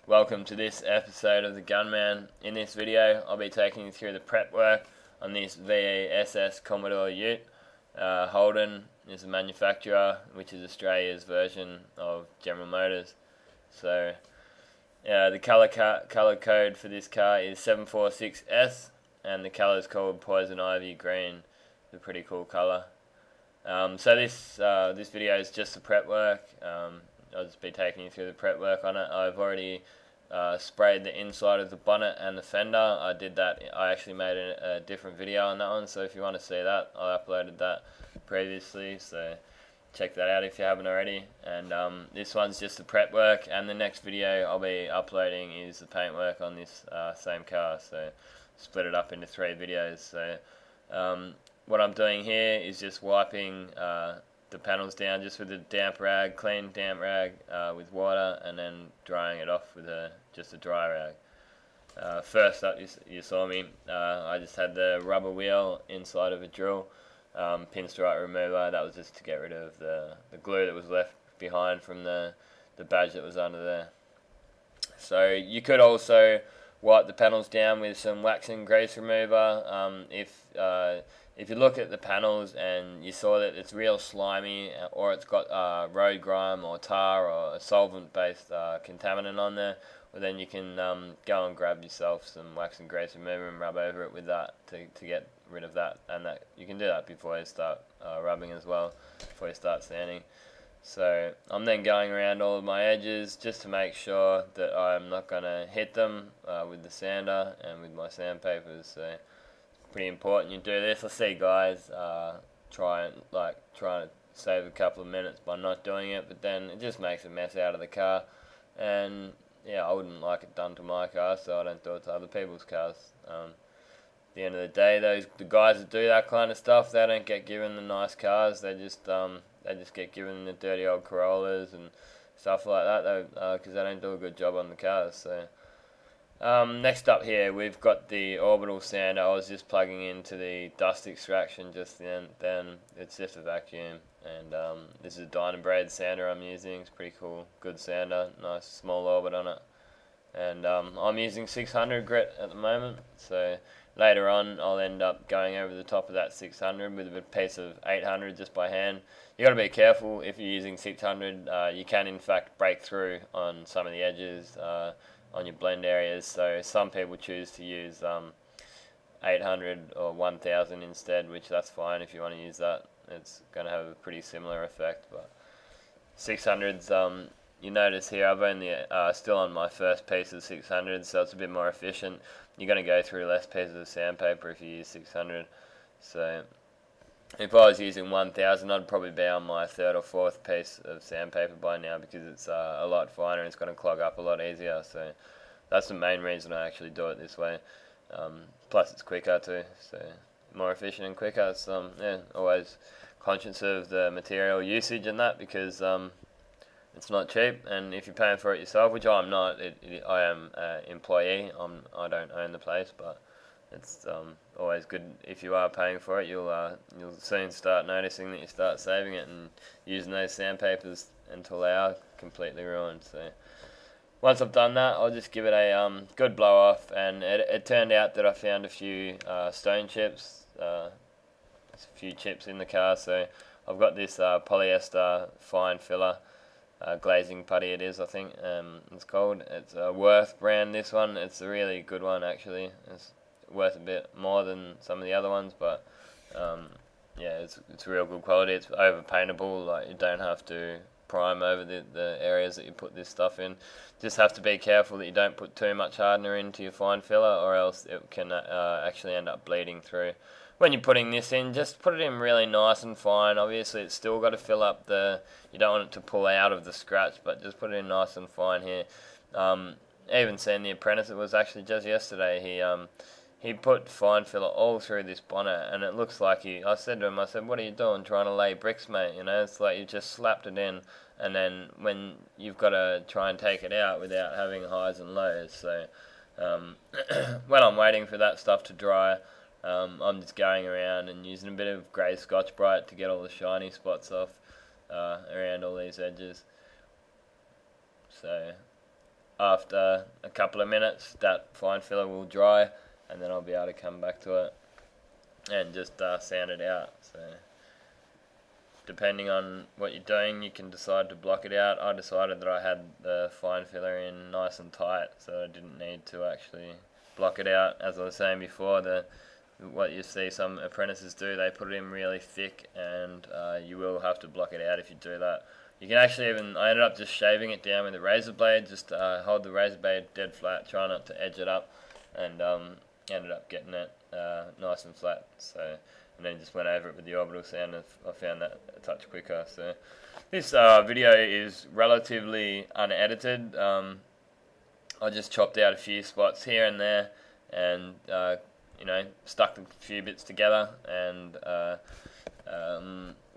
Welcome to this episode of the Gunman. In this video, I'll be taking you through the prep work on this VESS Commodore Ute. Holden is the manufacturer, which is Australia's version of General Motors. So, the colour code for this car is 746S, and the colour is called Poison Ivy Green. It's a pretty cool colour. So this video is just the prep work. I'll just be taking you through the prep work on it. I've already sprayed the inside of the bonnet and the fender. I did that. I actually made a different video on that one, so if you want to see that, I uploaded that previously, so check that out if you haven't already. And this one's just the prep work, and the next video I'll be uploading is the paintwork on this same car, so split it up into 3 videos. So what I'm doing here is just wiping the panels down just with a damp rag, clean damp rag with water, and then drying it off with just a dry rag. First up, you saw me, I just had the rubber wheel inside of a drill, pinstripe remover. That was just to get rid of the glue that was left behind from the badge that was under there. So you could also wipe the panels down with some wax and grease remover. If you look at the panels and you saw that it's real slimy, or it's got road grime or tar or a solvent-based contaminant on there, well, then you can go and grab yourself some wax and grease remover and rub over it with that to get rid of that. And that you can do that before you start rubbing as well, before you start sanding. So I'm then going around all of my edges just to make sure that I'm not going to hit them with the sander and with my sandpapers. So pretty important you do this. I see guys trying to save a couple of minutes by not doing it, but then it just makes a mess out of the car, and yeah, I wouldn't like it done to my car, so I don't do it to other people's cars. At the end of the day, the guys that do that kind of stuff, they don't get given the nice cars. They just get given the dirty old Corollas and stuff like that, because they don't do a good job on the cars. So next up here, we've got the Orbital sander. I was just plugging into the dust extraction just then. It's just a vacuum, and this is a Dynabrade sander I'm using. It's pretty cool, good sander, nice small orbit on it. And I'm using 600 grit at the moment, so later on I'll end up going over the top of that 600 with a piece of 800 just by hand. You got to be careful if you're using 600. You can in fact break through on some of the edges on your blend areas, so some people choose to use 800 or 1000 instead, which that's fine if you want to use that. It's going to have a pretty similar effect, but 600s, you notice here I've only still on my first piece of 600, so it's a bit more efficient. You're going to go through less pieces of sandpaper if you use 600. So if I was using 1000, I'd probably be on my 3rd or 4th piece of sandpaper by now, because it's a lot finer and it's going to clog up a lot easier. So that's the main reason I actually do it this way. Plus it's quicker too, so more efficient and quicker. So always conscious of the material usage and that, because it's not cheap, and if you're paying for it yourself, which I'm not, I am an employee, I don't own the place, but it's always good if you are paying for it. You'll soon start noticing that you start saving it and using those sandpapers until they are completely ruined. So once I've done that, I'll just give it a good blow off, and it turned out that I found a few stone chips, a few chips in the car. So I've got this polyester fine filler. Glazing putty it is, I think it's called. It's a Worth brand, this one. It's a really good one actually. It's worth a bit more than some of the other ones, but yeah, it's real good quality. It's over paintable, like you don't have to prime over the areas that you put this stuff in. Just have to be careful that you don't put too much hardener into your fine filler, or else it can actually end up bleeding through. When you're putting this in, just put it in really nice and fine. Obviously it's still got to fill up you don't want it to pull out of the scratch, but just put it in nice and fine here. Even seen The Apprentice, it was actually just yesterday, he put fine filler all through this bonnet, and it looks like I said to him, what are you doing, trying to lay bricks, mate? You know, it's like you just slapped it in, and then when you've got to try and take it out without having highs and lows. So when I'm waiting for that stuff to dry, I'm just going around and using a bit of grey Scotch-Brite to get all the shiny spots off around all these edges. So after a couple of minutes that fine filler will dry, and then I'll be able to come back to it and just sand it out. So depending on what you're doing, you can decide to block it out. I decided that I had the fine filler in nice and tight, so I didn't need to actually block it out. As I was saying before, what you see some apprentices do, they put it in really thick, and you will have to block it out if you do that. You can actually I ended up just shaving it down with a razor blade, just hold the razor blade dead flat, try not to edge it up, and ended up getting it nice and flat. So, and then just went over it with the Orbital sander. I found that a touch quicker. So this video is relatively unedited. I just chopped out a few spots here and there, and stuck a few bits together, and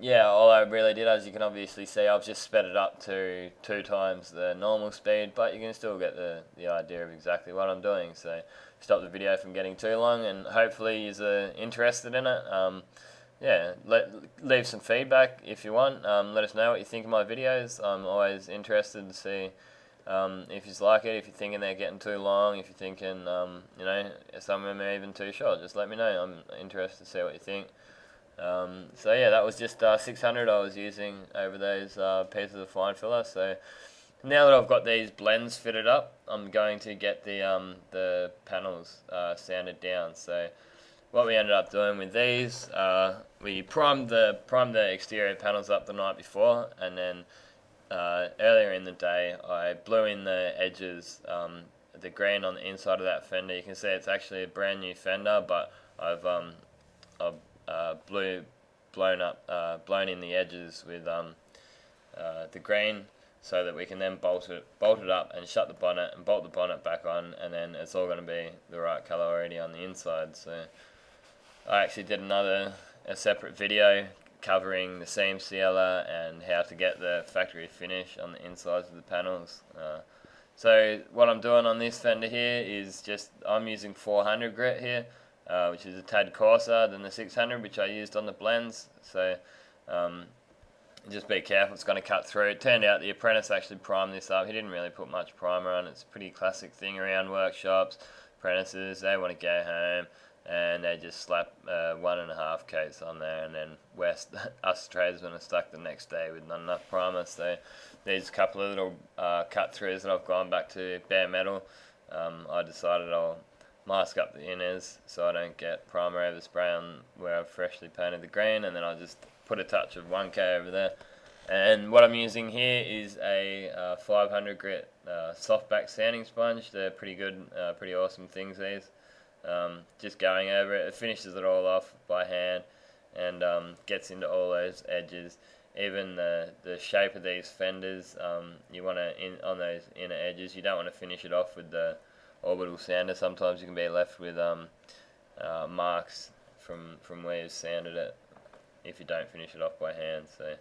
yeah, all I really did, as you can obviously see, I've just sped it up to 2 times the normal speed, but you can still get the idea of exactly what I'm doing. So stop the video from getting too long, and hopefully you're interested in it. Yeah, leave some feedback if you want. Let us know what you think of my videos. I'm always interested to see if you like it, if you're thinking they're getting too long, if you're thinking, some of them are even too short. Just let me know. I'm interested to see what you think. So yeah, that was just 600 I was using over those pieces of fine filler. So now that I've got these blends fitted up, I'm going to get the panels sanded down. So what we ended up doing with these, we primed the exterior panels up the night before, and then earlier in the day I blew in the edges, the green on the inside of that fender. You can see it's actually a brand new fender, but I've blown in the edges with the green, so that we can then bolt it up and shut the bonnet and bolt the bonnet back on, and then it's all going to be the right colour already on the inside. So I actually did a separate video covering the seam sealer and how to get the factory finish on the insides of the panels. So what I'm doing on this fender here is I'm using 400 grit here, which is a tad coarser than the 600 which I used on the blends. So just be careful, it's going to cut through. It turned out the apprentice actually primed this up. He didn't really put much primer on. It's a pretty classic thing around workshops. Apprentices, they want to go home and they just slap 1.5 coats on there, and then us tradesmen are stuck the next day with not enough primer. So there's a couple of little cut throughs that I've gone back to bare metal. I decided I'll mask up the inners so I don't get primer overspray on where I've freshly painted the green, and then I'll just put a touch of 1K over there. And what I'm using here is a 500 grit softback sanding sponge. They're pretty good, pretty awesome things, these. Just going over it, it finishes it all off by hand, and gets into all those edges. Even the shape of these fenders, you want to, on those inner edges, you don't want to finish it off with the Orbital sander. Sometimes you can be left with marks from where you've sanded it if you don't finish it off by hand. So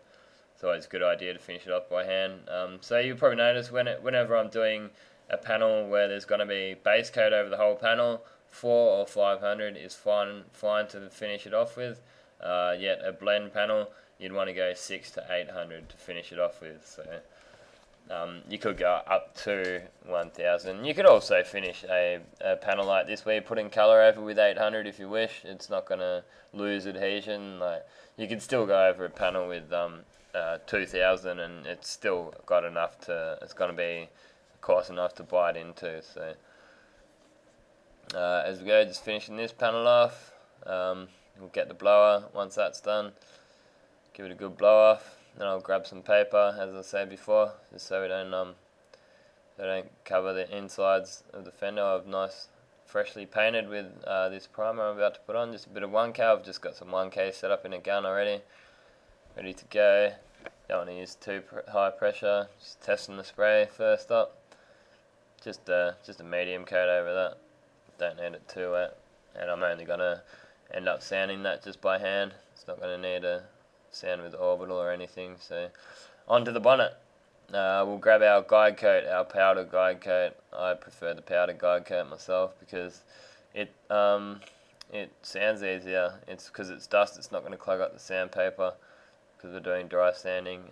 it's always a good idea to finish it off by hand. So you'll probably notice whenever I'm doing a panel where there's going to be base coat over the whole panel, 4 or 500 is fine to finish it off with. Yet a blend panel, you'd want to go 600 to 800 to finish it off with. So you could go up to 1000. You could also finish a panel like this where you put in colour over with 800 if you wish. It's not going to lose adhesion. You could still go over a panel with 2000, and it's still got enough it's going to be coarse enough to bite into. So as we go, just finishing this panel off. We'll get the blower once that's done. Give it a good blow off. Then I'll grab some paper, as I said before, just so we don't cover the insides of the fender. I've nice freshly painted with this primer I'm about to put on. Just a bit of 1K. I've just got some 1K set up in a gun already, ready to go. Don't want to use too high pressure. Just testing the spray first up. Just a medium coat over that. Don't need it too wet, and I'm only gonna end up sanding that just by hand. It's not gonna need a sand with Orbital or anything. So onto the bonnet. We'll grab our guide coat, our powder guide coat. I prefer the powder guide coat myself because it sands easier. It's because it's dust, it's not going to clog up the sandpaper because we're doing dry sanding.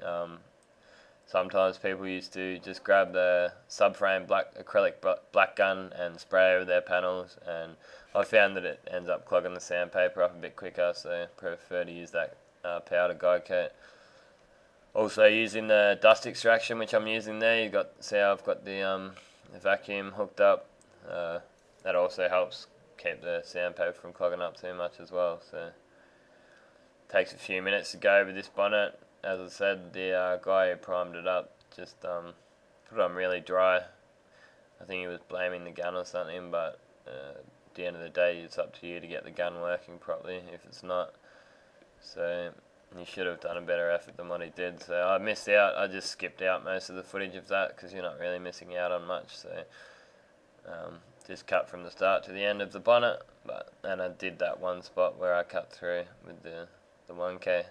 sometimes people used to just grab the subframe acrylic black gun and spray over their panels, and I found that it ends up clogging the sandpaper up a bit quicker, so I prefer to use that powder guide coat. Also using the dust extraction, which I'm using there. See how I've got the vacuum hooked up. That also helps keep the sandpaper from clogging up too much as well. So it takes a few minutes to go over this bonnet. As I said, the guy who primed it up just put it on really dry. I think he was blaming the gun or something, but at the end of the day, it's up to you to get the gun working properly if it's not. So he should have done a better effort than what he did. So I missed out. I just skipped out most of the footage of that because you're not really missing out on much. So just cut from the start to the end of the bonnet. And I did that one spot where I cut through with the 1K.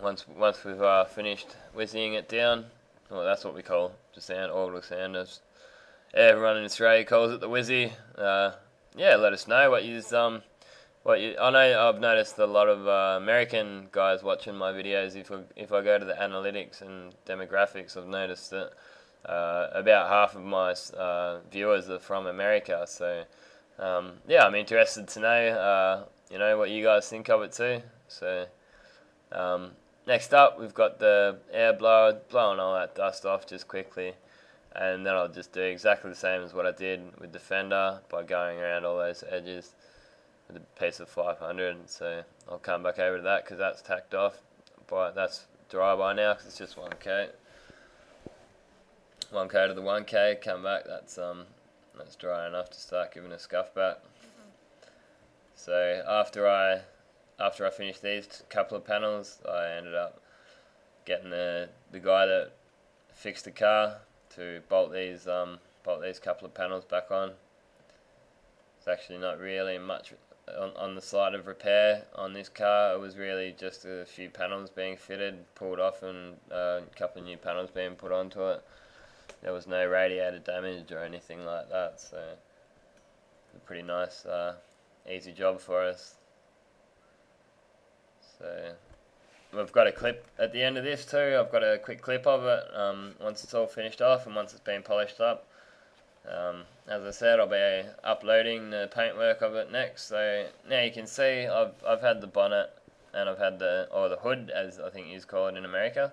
Once we've finished whizzing it down, well, that's what we call the sand, orbital sand. As everyone in Australia calls it the whizzy. Yeah, let us know what you I know I've noticed a lot of American guys watching my videos. If I go to the analytics and demographics, I've noticed that about half of my viewers are from America. So yeah, I'm interested to know what you guys think of it too. So next up, we've got the air blower blowing all that dust off just quickly, and then I'll just do exactly the same as what I did with the fender by going around all those edges with a piece of 500. So I'll come back over to that because that's tacked off, but that's dry by now because it's just 1K. 1K to the 1K, come back, that's dry enough to start giving a scuff back. So after I finished these couple of panels, I ended up getting the guy that fixed the car to bolt these couple of panels back on. It's actually not really much on the side of repair on this car. It was really just a few panels being fitted, pulled off, and a couple of new panels being put onto it. There was no radiator damage or anything like that, so a pretty nice, easy job for us. So we've got a clip at the end of this too. I've got a quick clip of it once it's all finished off and once it's been polished up. As I said, I'll be uploading the paintwork of it next. So now you can see I've had the bonnet and I've had the hood, as I think it's called in America,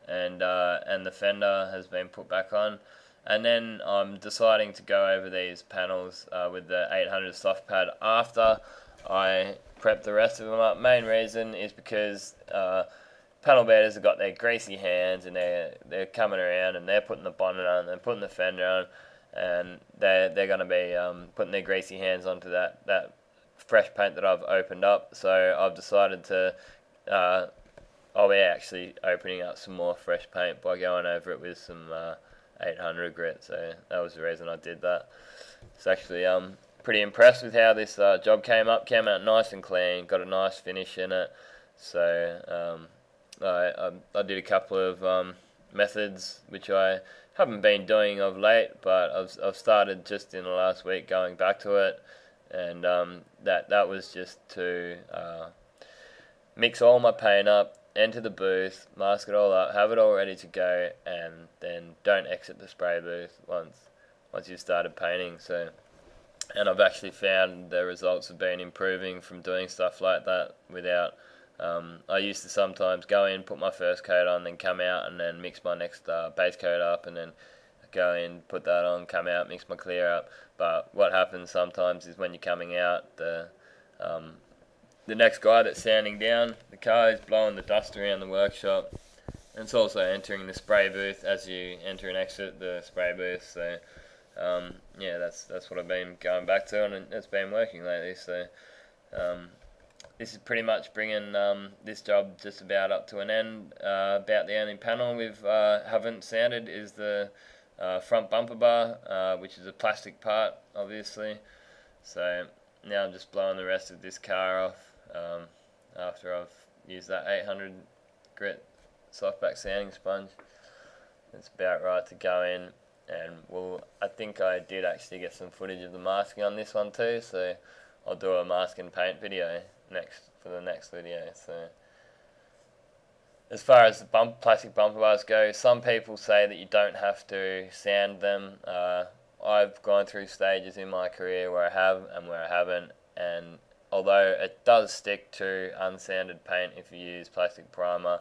and the fender has been put back on. And then I'm deciding to go over these panels with the 800 soft pad after I prep the rest of them up. Main reason is because panel beaters have got their greasy hands and they're coming around and they're putting the bonnet on, they're putting the fender on, and they're going to be putting their greasy hands onto that fresh paint that I've opened up. So I've decided to I'll be actually opening up some more fresh paint by going over it with some 800 grit. So that was the reason I did that. It's actually pretty impressed with how this job came out nice and clean, got a nice finish in it. So I did a couple of methods which I haven't been doing of late, but I've started just in the last week going back to it, and that was just to mix all my paint up, enter the booth, mask it all up, have it all ready to go, and then don't exit the spray booth once you've started painting. So, and I've actually found the results have been improving from doing stuff like that without. I used to sometimes go in, put my first coat on, then come out and then mix my next base coat up, and then go in, put that on, come out, mix my clear up. But what happens sometimes is when you're coming out, the next guy that's sanding down the car is blowing the dust around the workshop, and it's also entering the spray booth as you enter and exit the spray booth. So yeah, that's what I've been going back to, and it's been working lately. So this is pretty much bringing this job just about up to an end. About the only panel we haven't sanded is the front bumper bar, which is a plastic part, obviously. So now I'm just blowing the rest of this car off after I've used that 800 grit softback sanding sponge. It's about right to go in, and I think I did actually get some footage of the masking on this one too, so I'll do a mask and paint video for the next video. So As far as the plastic bumper bars go, some people say that you don't have to sand them. I've gone through stages in my career where I have and where I haven't, and although it does stick to unsanded paint if you use plastic primer,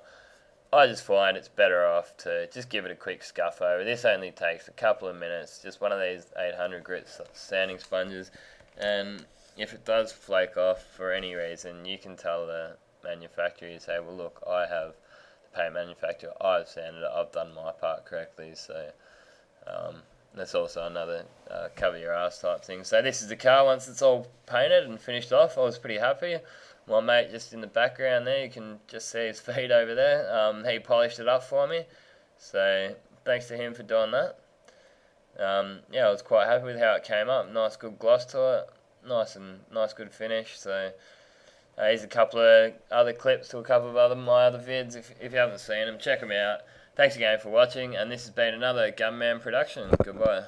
I just find it's better off to just give it a quick scuff over. This only takes a couple of minutes, just one of these 800 grit sanding sponges, and if it does flake off for any reason, you can tell the manufacturer, you say, well look, I have the paint manufacturer, I've sanded it, I've done my part correctly, so that's also another cover your ass type thing. So this is the car once it's all painted and finished off. I was pretty happy. My mate just in the background there, you can just see his feet over there. He polished it up for me, so thanks to him for doing that. Yeah, I was quite happy with how it came up. Nice good gloss to it, nice good finish. So here's a couple of other clips to a couple of my other vids. If you haven't seen them, check them out. Thanks again for watching, and this has been another Gunman production. Goodbye.